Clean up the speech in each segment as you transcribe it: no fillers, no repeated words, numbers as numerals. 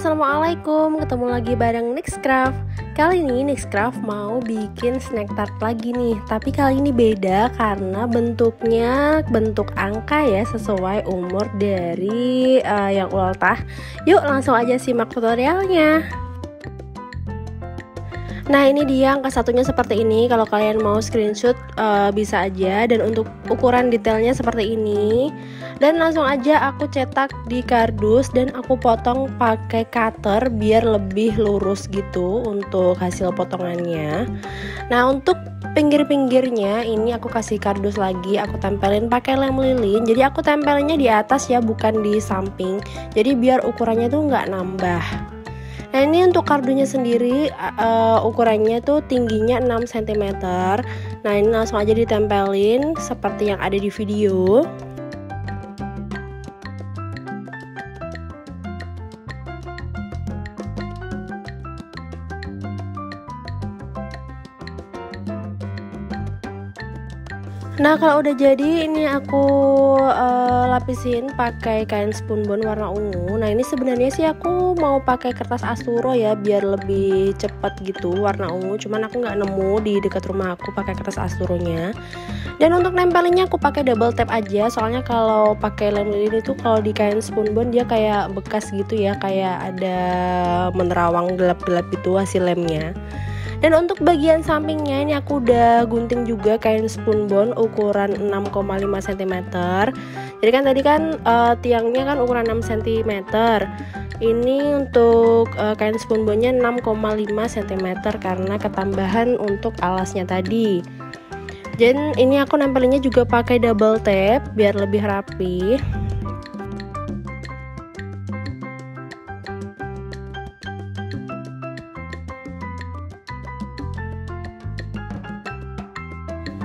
Assalamualaikum, ketemu lagi bareng Nixcraft. Kali ini Nixcraft mau bikin snack tart lagi nih. Tapi kali ini beda karena bentuknya bentuk angka ya, sesuai umur dari yang ultah. Yuk langsung aja simak tutorialnya. Nah, ini dia angka satunya seperti ini. Kalau kalian mau screenshot bisa aja. Dan untuk ukuran detailnya seperti ini. Dan langsung aja aku cetak di kardus dan aku potong pakai cutter biar lebih lurus gitu untuk hasil potongannya. Nah, untuk pinggir-pinggirnya ini aku kasih kardus lagi, aku tempelin pakai lem lilin. Jadi aku tempelinnya di atas ya, bukan di samping. Jadi biar ukurannya tuh nggak nambah. Nah, ini untuk kardunya sendiri ukurannya tuh tingginya 6 cm. Nah, ini langsung aja ditempelin seperti yang ada di video. Nah, kalau udah jadi ini aku lapisin pakai kain spunbon warna ungu. Nah, ini sebenarnya sih aku mau pakai kertas asturo ya biar lebih cepat gitu warna ungu. Cuman aku nggak nemu di dekat rumah aku pakai kertas asturonya. Dan untuk nempelinnya aku pakai double tape aja. Soalnya kalau pakai lem lilin itu kalau di kain spunbon dia kayak bekas gitu ya, kayak ada menerawang gelap-gelap gitu hasil lemnya. Dan untuk bagian sampingnya ini aku udah gunting juga kain spunbon ukuran 6,5 cm. Jadi kan tadi kan tiangnya kan ukuran 6 cm. Ini untuk kain spunbonnya 6,5 cm karena ketambahan untuk alasnya tadi. Dan ini aku nempelinnya juga pakai double tape biar lebih rapi.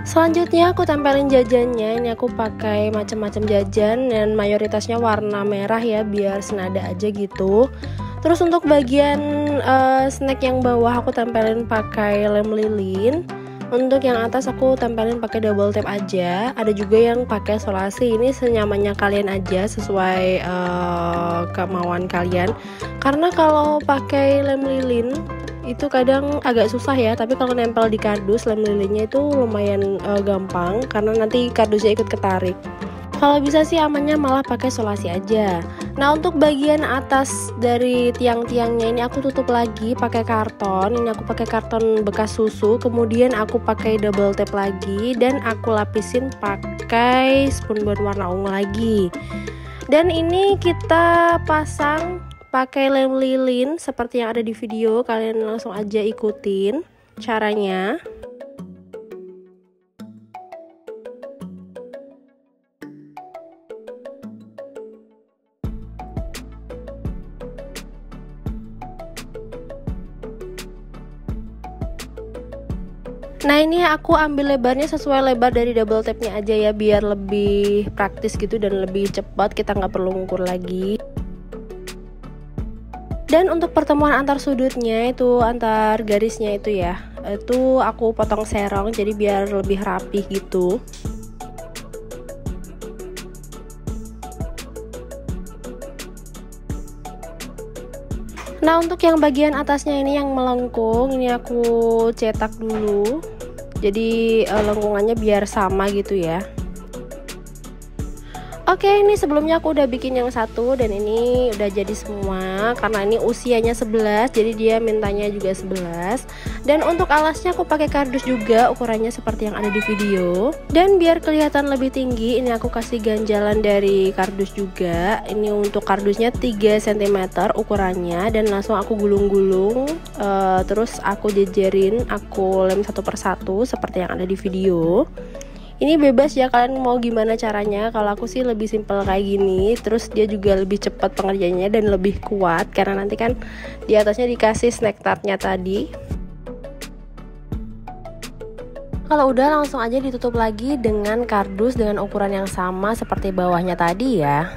Selanjutnya aku tempelin jajannya. Ini aku pakai macam-macam jajan dan mayoritasnya warna merah ya biar senada aja gitu. Terus untuk bagian snack yang bawah aku tempelin pakai lem lilin. Untuk yang atas aku tempelin pakai double tape aja. Ada juga yang pakai solasi. Ini senyamannya kalian aja sesuai kemauan kalian. Karena kalau pakai lem lilin itu kadang agak susah ya, tapi kalau nempel di kardus lem lilinnya itu lumayan gampang karena nanti kardusnya ikut ketarik. Kalau bisa sih amannya malah pakai solasi aja. Nah, untuk bagian atas dari tiang-tiangnya ini aku tutup lagi pakai karton. Ini aku pakai karton bekas susu, kemudian aku pakai double tape lagi dan aku lapisin pakai spunbon warna ungu lagi. Dan ini kita pasang pakai lem lilin seperti yang ada di video. Kalian langsung aja ikutin caranya. Nah, ini aku ambil lebarnya sesuai lebar dari double tape-nya aja ya biar lebih praktis gitu dan lebih cepat, kita nggak perlu ngukur lagi. Dan untuk pertemuan antar sudutnya itu, antar garisnya itu ya, itu aku potong serong jadi biar lebih rapi gitu. Nah, untuk yang bagian atasnya ini yang melengkung, ini aku cetak dulu. Jadi lengkungannya biar sama gitu ya. Oke, ini sebelumnya aku udah bikin yang satu dan ini udah jadi semua. Karena ini usianya 11, jadi dia mintanya juga 11. Dan untuk alasnya aku pakai kardus juga, ukurannya seperti yang ada di video. Dan biar kelihatan lebih tinggi, ini aku kasih ganjalan dari kardus juga. Ini untuk kardusnya 3 cm ukurannya dan langsung aku gulung-gulung. Terus aku jejerin, aku lem satu persatu seperti yang ada di video. Ini bebas ya kalian mau gimana caranya. Kalau aku sih lebih simpel kayak gini. Terus dia juga lebih cepat pengerjaannya dan lebih kuat karena nanti kan di atasnya dikasih snack tartnya tadi. Kalau udah langsung aja ditutup lagi dengan kardus dengan ukuran yang sama seperti bawahnya tadi ya.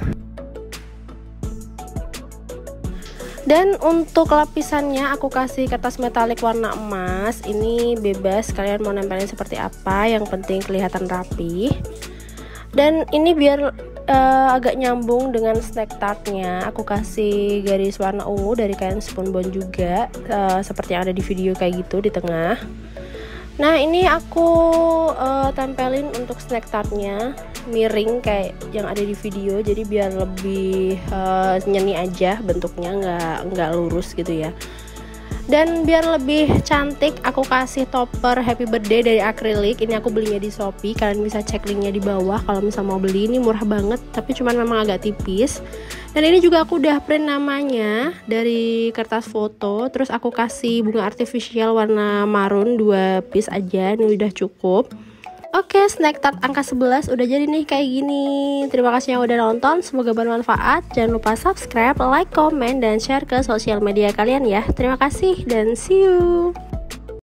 Dan untuk lapisannya aku kasih kertas metalik warna emas. Ini bebas kalian mau nempelin seperti apa, yang penting kelihatan rapi. Dan ini biar agak nyambung dengan snack tartnya. Aku kasih garis warna ungu dari kain spunbond juga, seperti yang ada di video kayak gitu di tengah. Nah ini aku tempelin untuk snack tartnya miring kayak yang ada di video, jadi biar lebih nyeni aja bentuknya, nggak lurus gitu ya. Dan biar lebih cantik aku kasih topper happy birthday dari akrilik. Ini aku belinya di Shopee, kalian bisa cek linknya di bawah kalau misal mau beli. Ini murah banget tapi cuman memang agak tipis. Dan ini juga aku udah print namanya dari kertas foto. Terus aku kasih bunga artifisial warna marun 2 piece aja, ini udah cukup. Oke, snack tart angka 11 udah jadi nih kayak gini. Terima kasih yang udah nonton, semoga bermanfaat. Jangan lupa subscribe, like, comment, dan share ke sosial media kalian ya. Terima kasih dan see you.